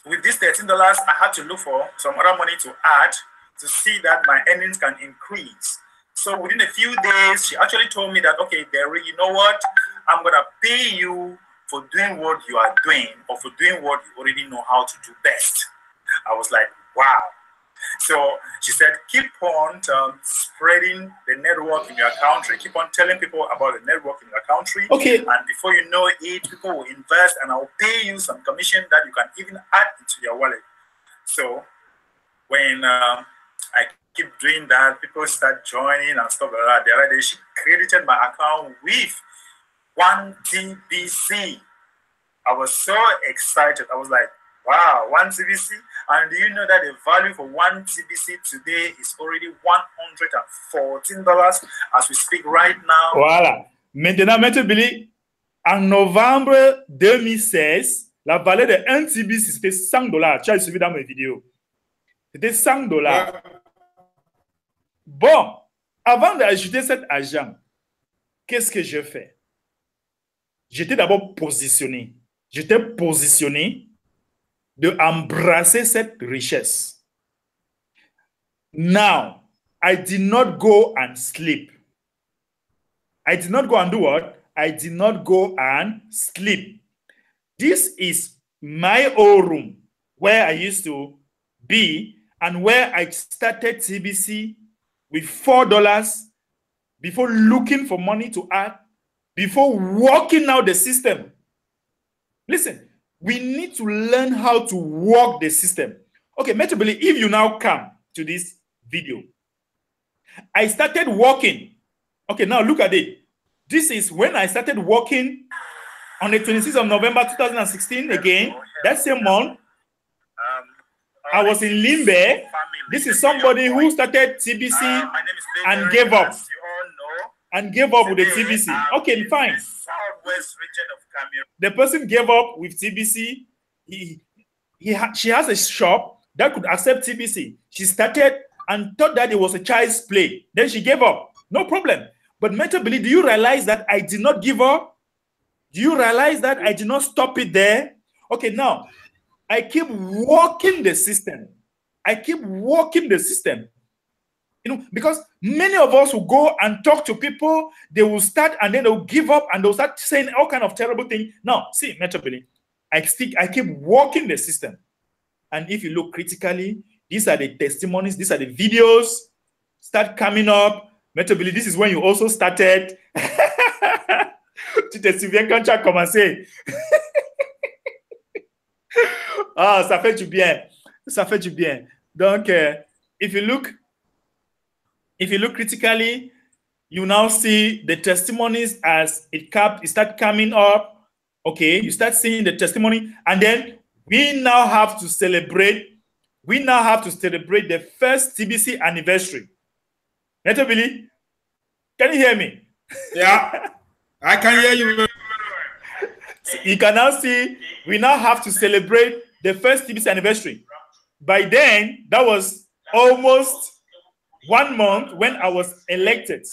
with this $13, I had to look for some other money to add to see that my earnings can increase. So within a few days, she actually told me that, okay, Derry, you know what? I'm going to pay you for doing what you are doing, or for doing what you already know how to do best. I was like, wow. So she said, keep on spreading the network in your country. Keep on telling people about the network in your country. Okay. And before you know it, people will invest, and I'll pay you some commission that you can even add into your wallet. So when I keep doing that, people start joining and stuff like that. The other day, she credited my account with 1 TBC. I was so excited. I was like, wow, 1 TBC. And do you know that the value for 1 TBC today is already $114 as we speak right now? Voilà. Maintenant, M. Billy, en novembre 2016, la valeur de 1 TBC, c'était $100. Tu as suivi dans mes vidéos. C'était $100. Bon, avant d'ajouter cet argent, qu'est-ce que je fais? J'étais d'abord positionné. J'étais positionné de embrasser cette richesse. Now, I did not go and sleep. I did not go and do what? I did not go and sleep. This is my old room where I used to be and where I started TBC with $4 before looking for money to add, before working out the system. Listen, we need to learn how to work the system. Okay, Metably, if you now come to this video, I started working. Okay, now look at it. This is when I started working on the 26th of November 2016 again, that same month. I was in Limbe. This is somebody who started TBC and gave up. And gave up with the TBC. Okay, fine. The person gave up with TBC. She has a shop that could accept TBC. She started and thought that it was a child's play. Then she gave up. No problem. But mentally, do you realize that I did not give up? Do you realize that I did not stop it there? Okay, now, I keep working the system. I keep working the system. You know, because many of us will go and talk to people, they will start and then they'll give up and they'll start saying all kind of terrible things. Now, see, Metably, I keep working the system. And if you look critically, these are the testimonies, these are the videos start coming up. Metably, this is when you also started. Tu te souviens quand tu as commencé? Ah, ça fait du bien. Ça fait du bien. Donc, if you look critically, you now see the testimonies as it start coming up. Okay, you start seeing the testimony, and then we now have to celebrate. We now have to celebrate the first TBC anniversary. Metably, can you hear me? Yeah, I can hear you. You can now see we now have to celebrate the first TBC anniversary. By then, that was almost 1 month when I was elected.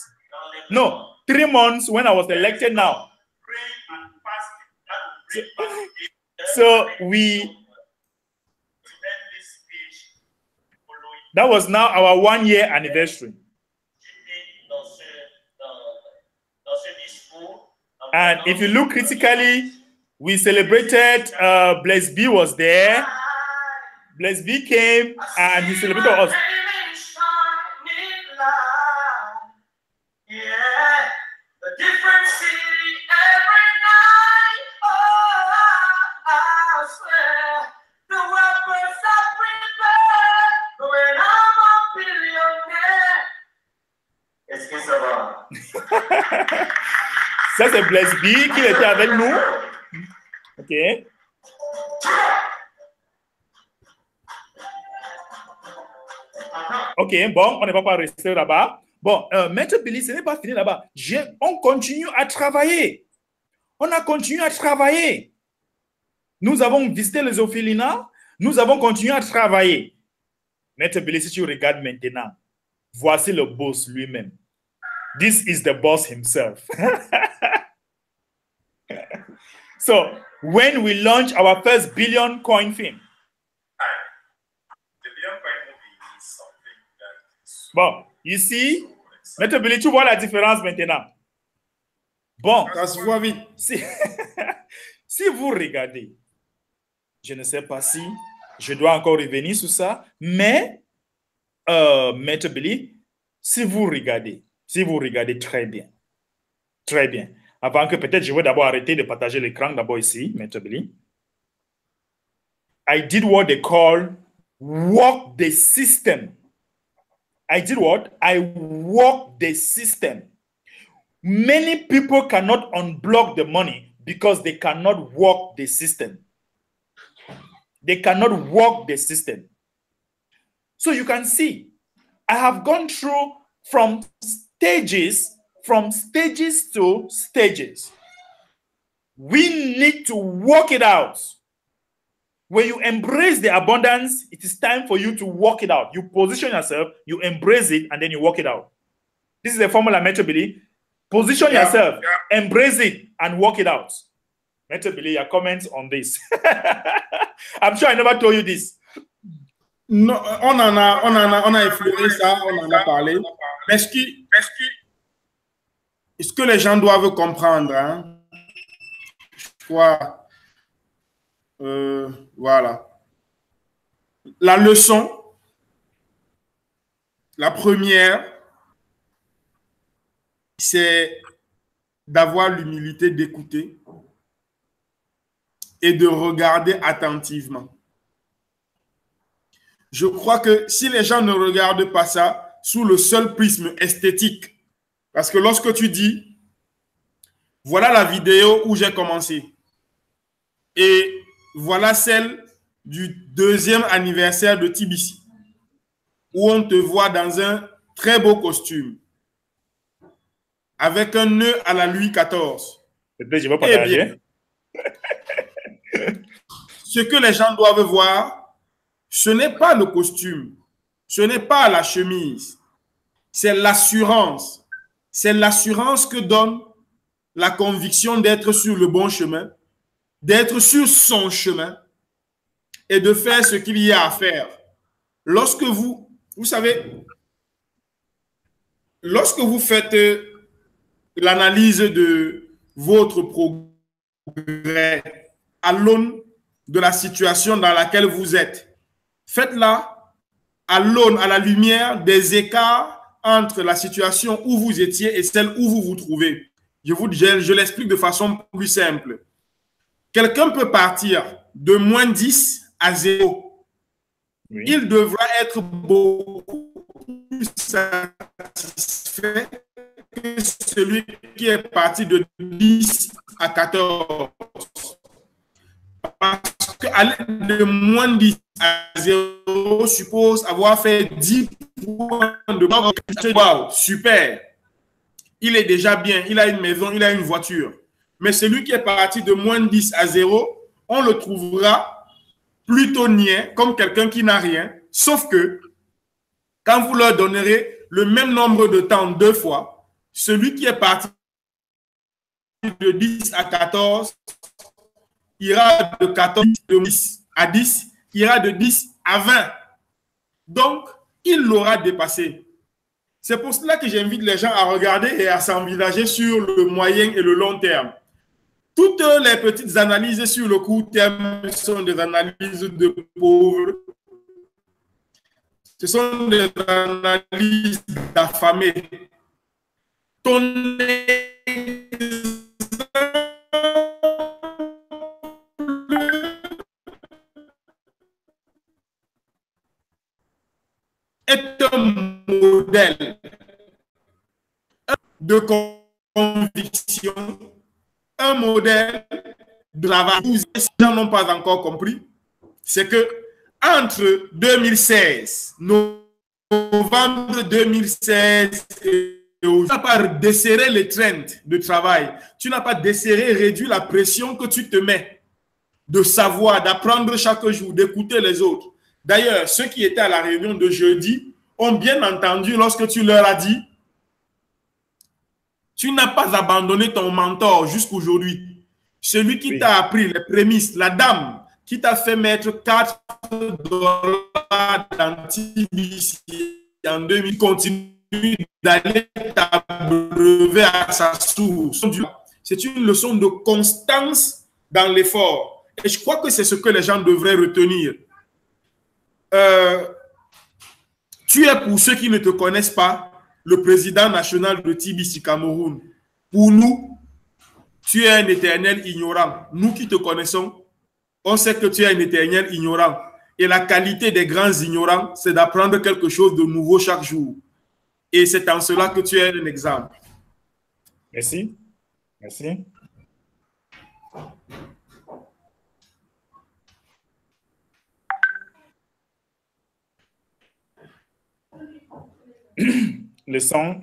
No, 3 months when I was elected now. So that was now our 1 year anniversary. And if you look critically, we celebrated, Blaise B was there. Blaise B came and he celebrated us. Ça, c'est Blaise B qui était avec nous. OK. OK, bon, on ne va pas rester là-bas. Bon, Maître Billy, ce n'est pas fini là-bas. On continue à travailler. On a continué à travailler. Nous avons visité les orphelinats. Nous avons continué à travailler. Maître Billy, si tu regardes maintenant, voici le boss lui-même. This is the boss himself. So, when we launch our first billion coin film, The billion coin movie is something that is bon, ici, Maître Billy, tu vois la différence maintenant. Bon, Ça se voit vite. si vous regardez, je ne sais pas si je dois encore revenir sur ça, mais Maître Billy, si vous regardez très bien, avant que peut-être je vais d'abord arrêter de partager l'écran d'abord ici, Maître Billy. I did what they call walk the system. I did what? I walked the system. Many people cannot unblock the money because they cannot walk the system. They cannot walk the system. So you can see, I have gone through from stages to stages. We need to work it out. When you embrace the abundance, it is time for you to work it out. You position yourself, you embrace it, and then you work it out. This is the formula, Maître Billy. Position yourself, embrace it, and work it out. Maître Billy, your comments on this. I'm sure I never told you this. Non, on a effleuré ça, on en a parlé. Mais ce que les gens doivent comprendre, hein, voilà. La leçon, la première, c'est d'avoir l'humilité d'écouter et de regarder attentivement. Je crois que si les gens ne regardent pas ça sous le seul prisme esthétique, parce que lorsque tu dis, voilà la vidéo où j'ai commencé, et voilà celle du 2e anniversaire de TBC, où on te voit dans un très beau costume, avec un nœud à la Louis XIV. Je vais partager. Ce que les gens doivent voir, ce n'est pas le costume, ce n'est pas la chemise, c'est l'assurance. C'est l'assurance que donne la conviction d'être sur le bon chemin, d'être sur son chemin et de faire ce qu'il y a à faire. lorsque vous savez, lorsque vous faites l'analyse de votre progrès à l'aune de la situation dans laquelle vous êtes, faites-la à l'aune, à la lumière des écarts entre la situation où vous étiez et celle où vous vous trouvez. Je l'explique de façon plus simple. Quelqu'un peut partir de moins 10 à 0. Oui. Il devra être beaucoup plus satisfait que celui qui est parti de 10 à 14. Parce qu'aller de moins 10 à 0 suppose avoir fait 10 points de wow, super. Il est déjà bien, il a une maison, il a une voiture. Mais celui qui est parti de moins 10 à 0, on le trouvera plutôt niais, comme quelqu'un qui n'a rien. Sauf que, quand vous leur donnerez le même nombre de temps 2 fois, celui qui est parti de 10 à 14 ira de 14 à 10, ira de 10 à 20. Donc, il l'aura dépassé. C'est pour cela que j'invite les gens à regarder et à s'envisager sur le moyen et le long terme. Toutes les petites analyses sur le court terme sont des analyses de pauvres. Ce sont des analyses d'affamés. Ton est un modèle de conviction, un modèle de travail. Les gens n'ont pas encore compris, c'est que entre 2016, novembre 2016, tu n'as pas desserré les trends de travail, tu n'as pas desserré, réduit la pression que tu te mets de savoir, d'apprendre chaque jour, d'écouter les autres. D'ailleurs, ceux qui étaient à la réunion de jeudi ont bien entendu lorsque tu leur as dit tu n'as pas abandonné ton mentor jusqu'aujourd'hui. Celui qui t'a appris les prémices, la dame qui t'a fait mettre $4 dans TBC en 2000, continue d'aller t'abreuver à sa source. C'est une leçon de constance dans l'effort. Et je crois que c'est ce que les gens devraient retenir. Tu es, pour ceux qui ne te connaissent pas, le président national de TBC Cameroun. Pour nous, tu es un éternel ignorant. Nous qui te connaissons, on sait que tu es un éternel ignorant. Et la qualité des grands ignorants, c'est d'apprendre quelque chose de nouveau chaque jour. Et c'est en cela que tu es un exemple. Merci. Merci. Le son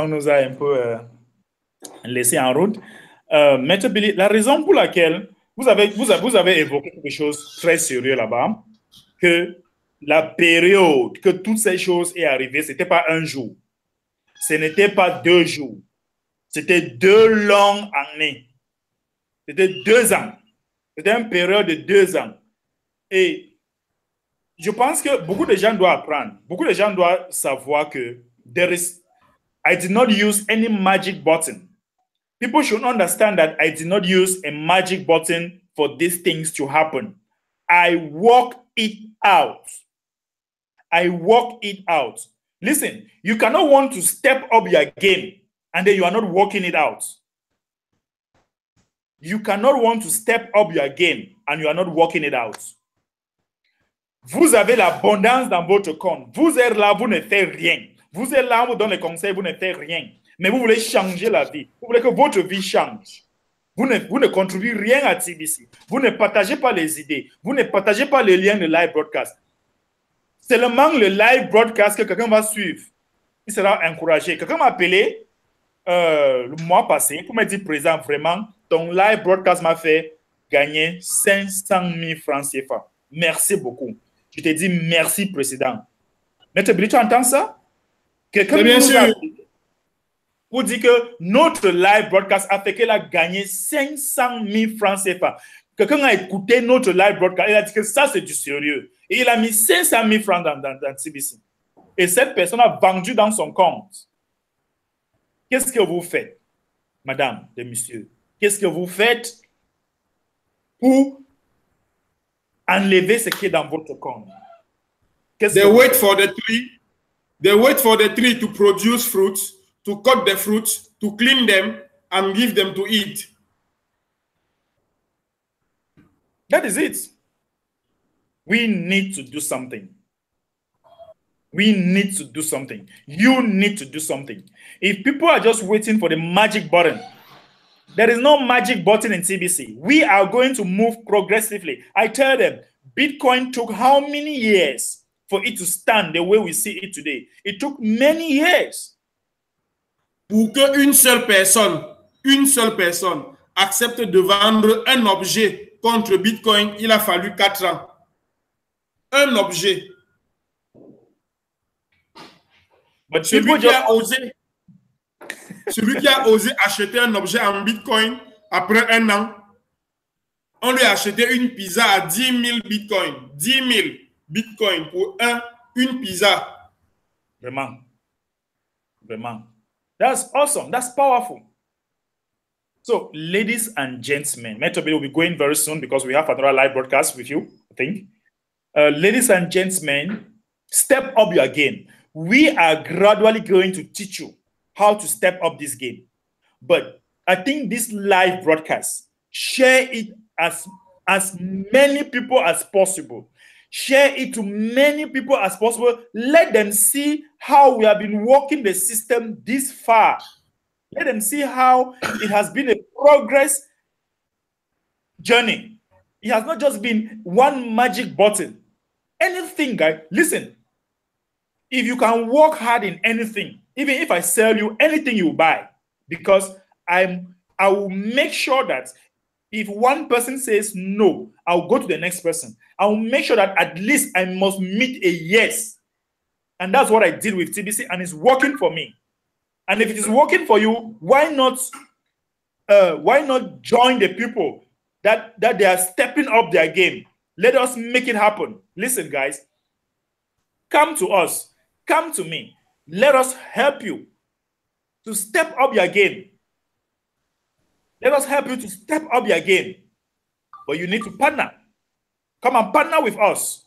nous a un peu laissé en route. Maître Billy, la raison pour laquelle vous avez évoqué quelque chose très sérieux là-bas, que la période que toutes ces choses est arrivée, ce n'était pas un jour, ce n'était pas 2 jours, c'était 2 longues années, c'était 2 ans, c'était une période de 2 ans. Et je pense que beaucoup de gens doivent apprendre, beaucoup de gens doivent savoir que I did not use any magic button. People should understand that I did not use a magic button for these things to happen. I worked it out. I worked it out. Listen, you cannot want to step up your game and then you are not working it out. You cannot want to step up your game and you are not working it out. Vous avez l'abondance dans votre compte. Vous êtes là, vous ne faites rien. Vous êtes là, on vous donne les conseils, vous ne faites rien. Mais vous voulez changer la vie. Vous voulez que votre vie change. Vous ne contribuez rien à TBC. Vous ne partagez pas les idées. Vous ne partagez pas les liens de live broadcast. Seulement le live broadcast que quelqu'un va suivre, il sera encouragé. Quelqu'un m'a appelé le mois passé pour me dire, président, vraiment, ton live broadcast m'a fait gagner 500 000 francs CFA. Merci beaucoup. Je te dis merci, président. Maître Billy, tu entends ça? Quelqu'un vous dit que notre live broadcast a fait qu'elle a gagné 500 000 francs CFA. Quelqu'un a écouté notre live broadcast et a dit que ça, c'est du sérieux. Et il a mis 500 000 francs dans CBC. Et cette personne a vendu dans son compte. Qu'est-ce que vous faites, madame et monsieur? Qu'est-ce que vous faites pour enlever ce qui est dans votre compte? They wait for the tree. They wait for the tree to produce fruits, to cut the fruits, to clean them, and give them to eat. That is it. We need to do something. We need to do something. You need to do something. If people are just waiting for the magic button, there is no magic button in TBC. We are going to move progressively. I tell them, Bitcoin took how many years for it to stand the way we see it today? It took many years. Pour qu'une seule personne accepte de vendre un objet contre Bitcoin, il a fallu 4 ans. Un objet. But celui qui a osé acheter un objet en Bitcoin après 1 an, on lui a acheté une pizza à 10 000 Bitcoins. 10 000 Bitcoins pour une pizza. Vraiment. Vraiment. That's awesome. That's powerful. So, ladies and gentlemen, Metobi will be going very soon because we have another live broadcast with you, I think. Ladies and gentlemen, step up your game. We are gradually going to teach you how to step up this game. But I think this live broadcast, share it as many people as possible. Share it to many people as possible. Let them see how we have been working the system this far. Let them see how it has been a progress journey. It has not just been one magic button. Anything, guys, listen. If you can work hard in anything, even if I sell you anything you buy, because I will make sure that if one person says no, I'll go to the next person. I'll make sure that at least I must meet a yes. And that's what I did with TBC, and it's working for me. And if it is working for you, why not join the people that they are stepping up their game? Let us make it happen. Listen, guys, come to us. Come to me. Let us help you to step up your game. Let us help you to step up your game. But you need to partner. Come and partner with us.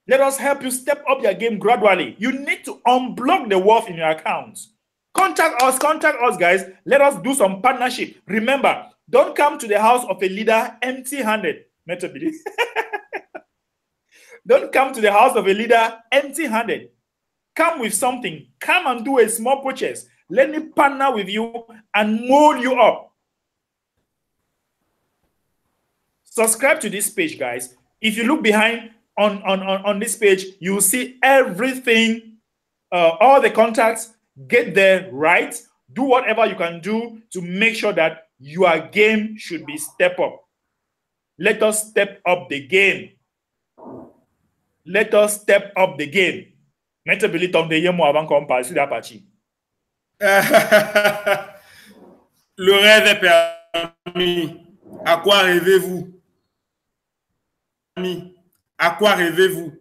Let us help you step up your game gradually. You need to unblock the wealth in your accounts. Contact us, guys. Let us do some partnership. Remember, don't come to the house of a leader empty-handed. Don't come to the house of a leader empty-handed. Come with something. Come and do a small purchase. Let me partner with you and mold you up. Subscribe to this page, guys. If you look behind on this page, you will see everything, all the contacts. Get there right. Do whatever you can do to make sure that your game should be step up. Let us step up the game. Let us step up the game. Le rêve est permis. À quoi rêvez-vous? À quoi rêvez-vous?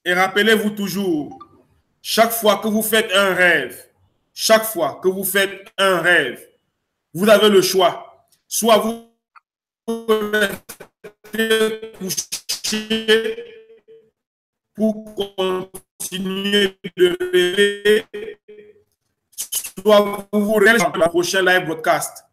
Et rappelez-vous toujours, chaque fois que vous faites un rêve, vous avez le choix. Soit vous restez couché pour continuer de rêver, soit vous vous réveillez dans la prochaine live broadcast.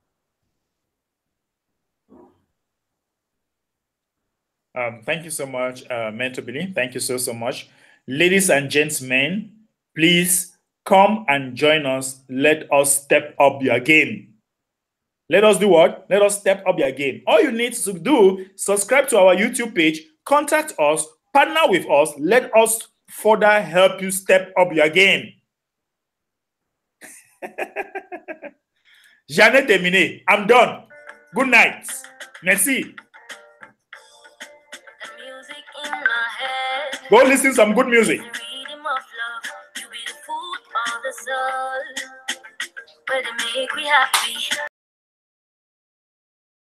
Thank you so much, Mentor Billy. Thank you so much. Ladies and gentlemen, please come and join us. Let us step up your game. Let us do what? Let us step up your game. All you need to do, subscribe to our YouTube page, contact us, partner with us. Let us further help you step up your game. J'en ai terminé. I'm done. Good night. Merci. Go listen to some good music. But it make we happy